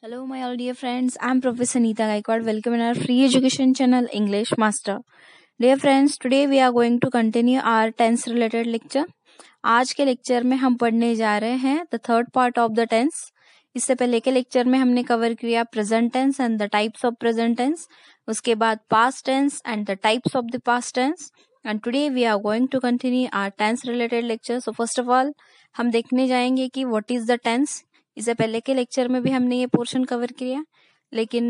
Hello, my all dear friends. I'm Professor Neeta Gaikwad. Welcome in our free education channel, English Master. Dear friends, today we are going to continue our tense related lecture. आज के lecture में हम पढ़ने जा रहे हैं the third part of the tense. इससे पहले के लेक्चर में हमने कवर किया present tense and the types of present tense. उसके बाद past tense and the types of the past tense. And today we are going to continue our tense related lecture. So first of all हम देखने जाएंगे कि what is the tense. इससे पहले के lecture में भी हमने ये पोर्शन कवर किया, लेकिन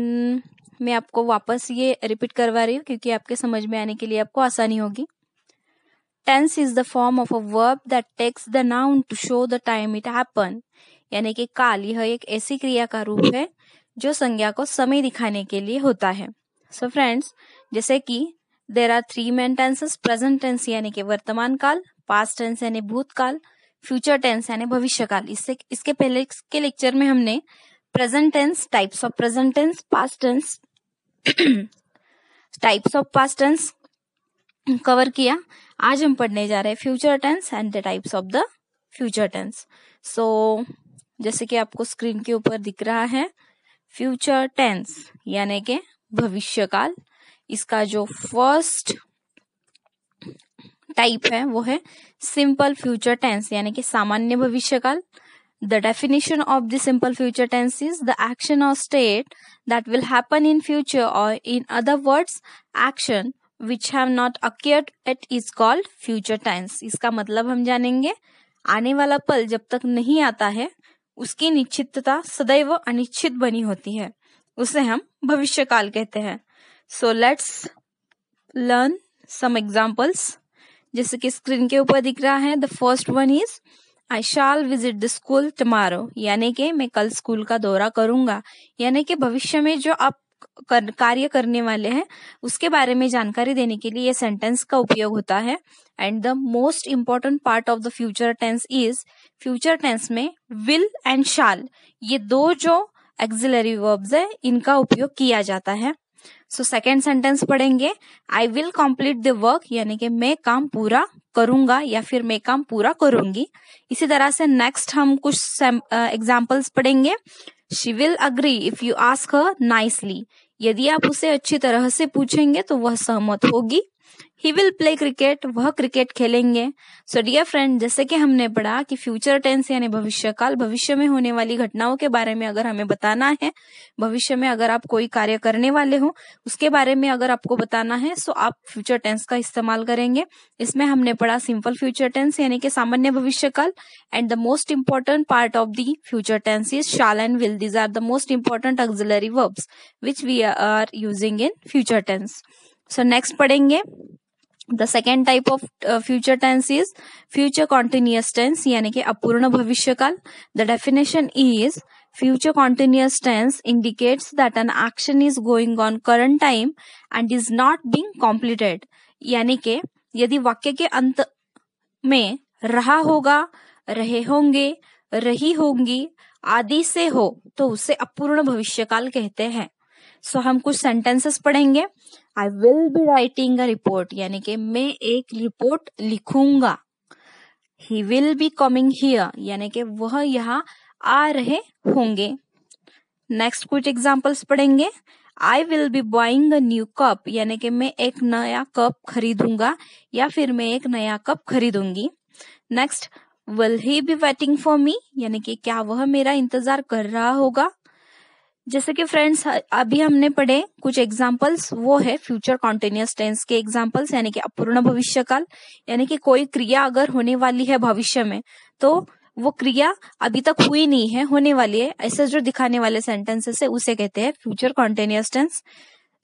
मैं आपको वापस ये रिपीट करवा रही हूँ क्योंकि आपके समझ में आने के लिए आपको आसानी होगी. Tense is the form of a verb that takes the noun to show the time it happen. यानी कि काल यह एक ऐसी क्रिया का रूप है जो संज्ञा को समय दिखाने के लिए होता है. सो फ्रेंड्स, जैसे कि there are three main tenses. Present tense यानी कि वर्तमान काल, पास्ट टेंस यानी भूतकाल, फ्यूचर टेंस यानी भविष्य काल. इसके पहले के लेक्चर में हमने present tense, types of present tense, past tense, types of past tense cover किया. आज हम पढ़ने जा रहे हैं future tense and the types of the future tense. So जैसे कि आपको स्क्रीन के ऊपर दिख रहा है, फ्यूचर टेंस यानी कि भविष्य काल. इसका जो फर्स्ट टाइप है वो है सिंपल फ्यूचर टेंस यानी कि सामान्य भविष्य काल. The definition of the simple future tense is the action और state that will happen in future, और in other words action which have not occurred it is called future tense. इसका मतलब हम जानेंगे, आने वाला पल जब तक नहीं आता है उसकी निश्चितता सदैव अनिश्चित बनी होती है, उसे हम भविष्य काल कहते हैं. So let's learn some examples. जैसे कि स्क्रीन के ऊपर दिख रहा है, the first one is I shall visit the school tomorrow. यानी कि मैं कल स्कूल का दौरा करूंगा. यानी कि भविष्य में जो आप कार्य करने वाले हैं उसके बारे में जानकारी देने के लिए ये सेंटेंस का उपयोग होता है. And the most important part of the future tense is, future tense में विल एंड शैल ये दो जो एक्सिलरी वर्ब्स है इनका उपयोग किया जाता है. सो सेकेंड सेंटेंस पढ़ेंगे, I will complete the work यानी कि मैं काम पूरा करूंगा या फिर मैं काम पूरा करूंगी. इसी तरह से नेक्स्ट हम कुछ एग्जाम्पल्स पढ़ेंगे. She will agree if you ask her nicely. यदि आप उसे अच्छी तरह से पूछेंगे तो वह सहमत होगी. ही विल प्ले क्रिकेट, वह क्रिकेट खेलेंगे. सो डियर फ्रेंड, जैसे कि हमने पढ़ा कि फ्यूचर टेंस यानी भविष्य काल, भविष्य में होने वाली घटनाओं के बारे में अगर हमें बताना है, भविष्य में अगर आप कोई कार्य करने वाले हो उसके बारे में अगर आपको बताना है सो आप फ्यूचर टेंस का इस्तेमाल करेंगे. इसमें हमने पढ़ा सिंपल फ्यूचर टेंस यानी कि सामान्य भविष्य काल. And the most important part of the future tense is shall and will. These are the most important auxiliary verbs which we are using in future tense. So next पढ़ेंगे, the second type of future tense is future continuous tense यानी कि अपूर्ण भविष्य काल. The definition is, future continuous tense indicates that an action is going on current time and is not being completed. यानी कि यदि वाक्य के अंत में रहा होगा, रहे होंगे, रही होंगी आदि से हो तो उसे अपूर्ण भविष्य काल कहते हैं. सो हम कुछ सेंटेंसेस पढ़ेंगे. I will be writing a report यानी कि मैं एक रिपोर्ट लिखूंगा. He will be coming here यानी कि वह यहाँ आ रहे होंगे. नेक्स्ट कुछ एग्जाम्पल्स पढ़ेंगे. I will be buying a new cup यानी कि मैं एक नया कप खरीदूंगा या फिर मैं एक नया कप खरीदूंगी. Next, will he be waiting for me यानी कि क्या वह मेरा इंतजार कर रहा होगा. जैसे कि फ्रेंड्स अभी हमने पढ़े कुछ एग्जाम्पल्स, वो है फ्यूचर कॉन्टिन्यूअस टेंस के एग्जाम्पल्स यानी कि अपूर्ण भविष्य काल. यानी कि कोई क्रिया अगर होने वाली है भविष्य में तो वो क्रिया अभी तक हुई नहीं है, होने वाली है, ऐसे जो दिखाने वाले सेंटेंसेस है उसे कहते हैं future continuous tense.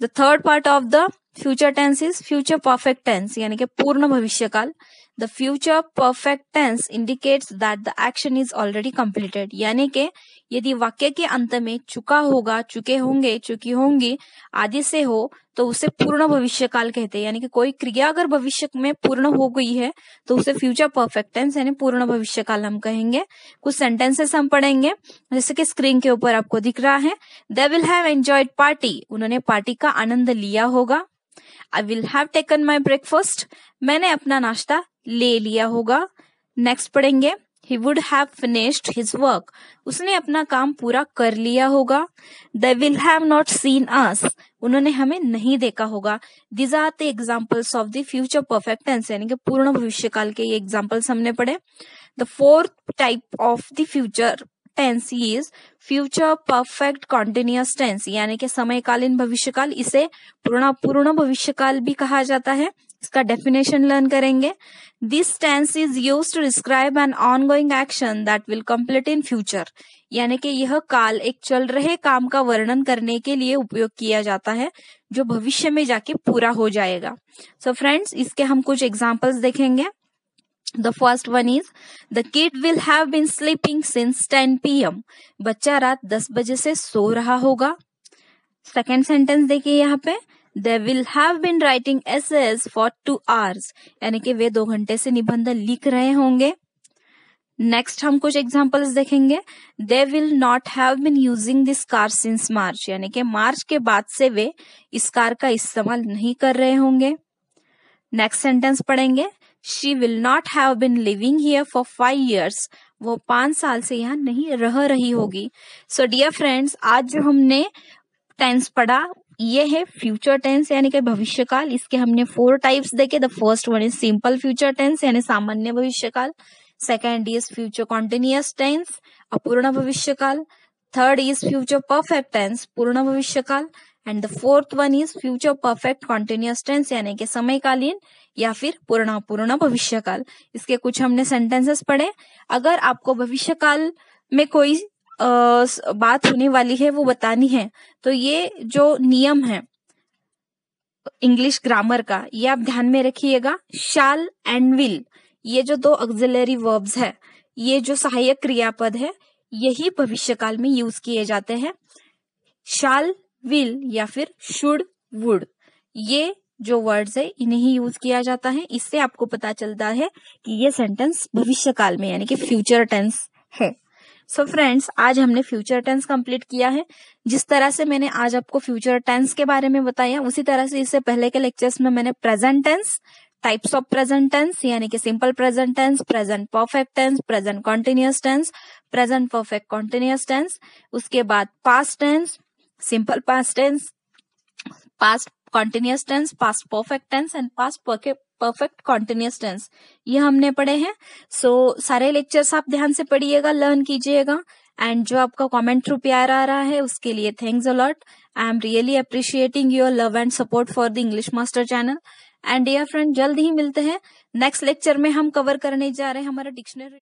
The third part of the future tense is future perfect tense यानी कि पूर्ण भविष्य काल. The future perfect tense indicates that the action is already completed. यानी कि यदि वाक्य के अंत में चुका होगा, चुके होंगे, चुकी होंगी आदि से हो तो उसे पूर्ण भविष्य काल कहते हैं. यानी कि कोई क्रिया अगर भविष्य में पूर्ण हो गई है तो उसे फ्यूचर परफेक्ट टेंस यानी पूर्ण भविष्य काल हम कहेंगे. कुछ सेंटेंसेस हम पढ़ेंगे जैसे कि स्क्रीन के ऊपर आपको दिख रहा है, they will have enjoyed party, उन्होंने पार्टी का आनंद लिया होगा. I will have taken my breakfast, मैंने अपना नाश्ता ले लिया होगा. नेक्स्ट पढ़ेंगे, he would have finished his work. उसने अपना काम पूरा कर लिया होगा. They will have not seen us. उन्होंने हमें नहीं देखा होगा. These are the examples of the future perfect tense, यानी कि पूर्ण भविष्यकाल के ये examples हमने पढ़े. The fourth type of the future tense is future perfect continuous tense, यानी कि समयकालीन भविष्यकाल. इसे पूर्ण भविष्यकाल भी कहा जाता है. इसका डेफिनेशन लर्न करेंगे. This tense is used to describe an ongoing action that will complete in future. यानी कि यह काल एक चल रहे काम का वर्णन करने के लिए उपयोग किया जाता है जो भविष्य में जाके पूरा हो जाएगा. So friends, इसके हम कुछ एग्जांपल्स देखेंगे. The first one is the kid will have been sleeping since 10 p.m. बच्चा रात 10 बजे से सो रहा होगा. सेकेंड सेंटेंस देखिए यहाँ पे, They will have been writing essays for 2 hours. यानी कि वे 2 घंटे से निबंध लिख रहे होंगे. नेक्स्ट हम कुछ एग्जांपल्स देखेंगे. They will not have been using this car since March. यानी कि मार्च के बाद से वे इस कार का इस्तेमाल नहीं कर रहे होंगे. नेक्स्ट सेंटेंस पढ़ेंगे. She will not have been living here for 5 years. वो 5 साल से यहाँ नहीं रह रही होगी. So dear friends, आज जो हमने टेंस पढ़ा ये है फ्यूचर टेंस यानी कि भविष्यकाल. इसके हमने 4 टाइप्स देखे. The first one is simple future tense यानी सामान्य भविष्यकाल. Second is future continuous tense, अपूर्ण भविष्यकाल. Third is future perfect tense, पूर्ण भविष्यकाल. And the fourth one is future perfect continuous tense यानी कि समयकालीन या फिर पूर्ण भविष्यकाल. इसके कुछ हमने सेंटेंसेस पढ़े. अगर आपको भविष्यकाल में कोई बात होने वाली है वो बतानी है तो ये जो नियम है इंग्लिश ग्रामर का ये आप ध्यान में रखिएगा. शाल एंड विल, ये जो 2 ऑक्सिलरी वर्ब्स है, ये जो सहायक क्रियापद है, यही भविष्यकाल में यूज किए जाते हैं. शाल, विल या फिर शुड, वुड, ये जो वर्ड्स है इन्हें ही यूज किया जाता है. इससे आपको पता चलता है कि ये सेंटेंस भविष्यकाल में यानी कि फ्यूचर टेंस है. सो फ्रेंड्स, आज हमने फ्यूचर टेंस कंप्लीट किया है. जिस तरह से मैंने आज आपको फ्यूचर टेंस के बारे में बताया उसी तरह से इससे पहले के लेक्चर्स में मैंने present tense, types of present tense यानी कि simple present tense, present perfect tense, present continuous tense, present perfect continuous tense, उसके बाद past tense, simple past tense, past continuous tense, past perfect tense and past perfect continuous tense, ये हमने पढ़े हैं. सो सारे lectures आप ध्यान से पढ़िएगा, लर्न कीजिएगा. एंड जो आपका कमेंट थ्रू प्यार आ रहा है उसके लिए thanks a lot. I am really appreciating your love and support for the English Master channel. And dear friend, जल्द ही मिलते हैं. नेक्स्ट लेक्चर में हम कवर करने जा रहे हैं हमारा डिक्शनरी.